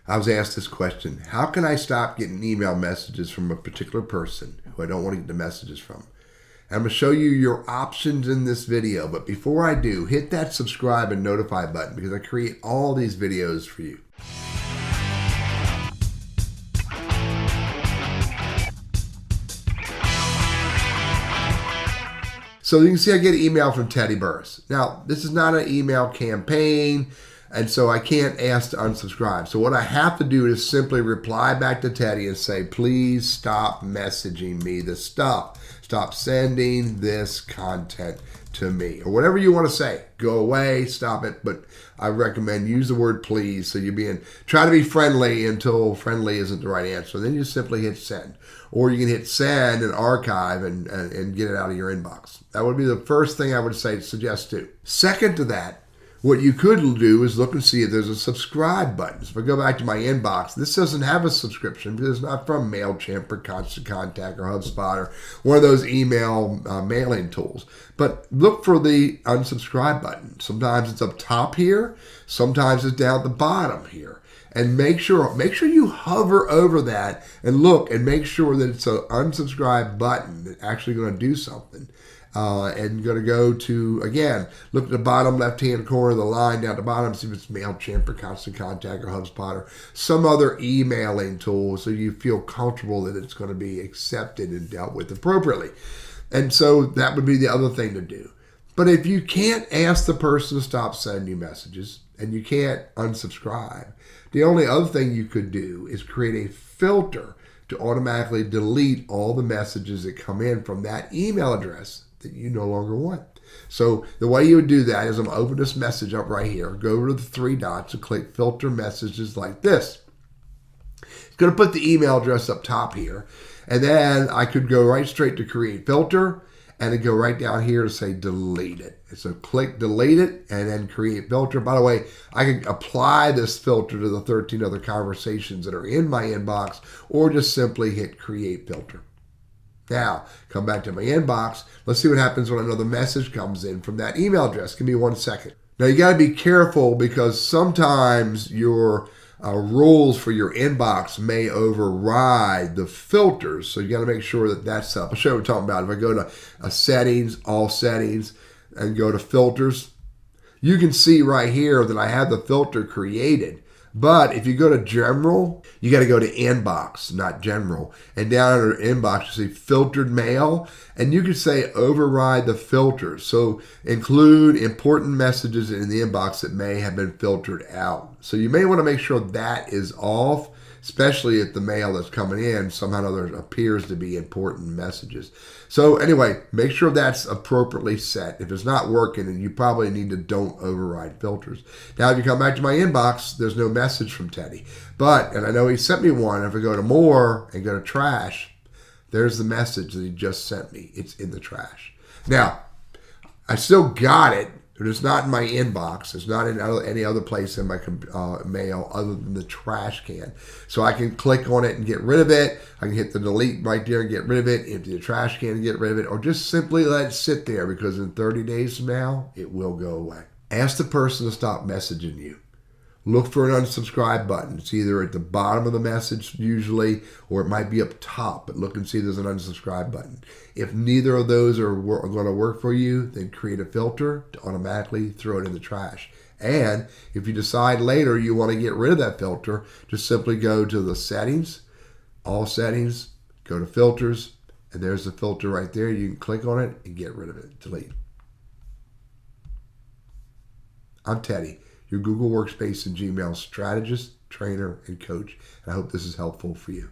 I was asked this question: how can I stop getting email messages from a particular person who I don't want to get the messages from? And I'm going to show you your options in this video, but before I do, hit that subscribe and notify button because I create all these videos for you. So you can see I get an email from Teddy Burris. Now, this is not an email campaign, and so I can't ask to unsubscribe. So what I have to do is simply reply back to Teddy and say, please stop messaging me this stuff. Stop sending this content to me. Or whatever you want to say. Go away, stop it. But I recommend use the word please. So try to be friendly until friendly isn't the right answer. Then you simply hit send. Or you can hit send and archive and get it out of your inbox. That would be the first thing I would suggest do. Second to that, what you could do is look and see if there's a subscribe button. So if I go back to my inbox, this doesn't have a subscription because it's not from MailChimp or Constant Contact or HubSpot or one of those email mailing tools. But look for the unsubscribe button. Sometimes it's up top here. Sometimes it's down at the bottom here. And make sure you hover over that and look and make sure that it's an unsubscribe button that's actually going to do something. And going to go to, again, look at the bottom left-hand corner of the line down at the bottom, see if it's MailChimp or Constant Contact or HubSpot or some other emailing tool so you feel comfortable that it's going to be accepted and dealt with appropriately. And so that would be the other thing to do. But if you can't ask the person to stop sending you messages and you can't unsubscribe, the only other thing you could do is create a filter to automatically delete all the messages that come in from that email address that you no longer want. So the way you would do that is I'm going to open this message up right here, go over to the three dots and click filter messages like this. It's going to put the email address up top here. And then I could go right straight to create filter and then go right down here to say delete it. And so click delete it and then create filter. By the way, I can apply this filter to the 13 other conversations that are in my inbox or just simply hit create filter. Now, come back to my inbox. Let's see what happens when another message comes in from that email address. Give me 1 second. Now, you got to be careful because sometimes your rules for your inbox may override the filters. So you got to make sure that that's up. I'll show you what I'm talking about. If I go to settings, all settings, and go to filters, you can see right here that I have the filter created. But if you go to general, you got to go to inbox, not general. And down under inbox, you see filtered mail. And you can say override the filters. So include important messages in the inbox that may have been filtered out. So you may want to make sure that is off, especially if the mail that's coming in somehow or other appears to be important messages. So anyway, make sure that's appropriately set. If it's not working, then you probably need to don't override filters. Now, if you come back to my inbox, there's no message from Teddy. And I know he sent me one. If I go to more and go to trash, there's the message that he just sent me. It's in the trash. Now, I still got it, but it's not in my inbox. It's not in any other place in my mail other than the trash can. So I can click on it and get rid of it. I can hit the delete right there and get rid of it, empty the trash can and get rid of it, or just simply let it sit there because in 30 days from now, it will go away. Ask the person to stop messaging you. Look for an unsubscribe button. It's either at the bottom of the message usually, or it might be up top, but look and see there's an unsubscribe button. If neither of those are going to work for you, then create a filter to automatically throw it in the trash. And if you decide later you want to get rid of that filter, just simply go to the settings, all settings, go to filters, and there's the filter right there. You can click on it and get rid of it, delete. I'm Teddy, your Google Workspace and Gmail strategist, trainer, and coach. And I hope this is helpful for you.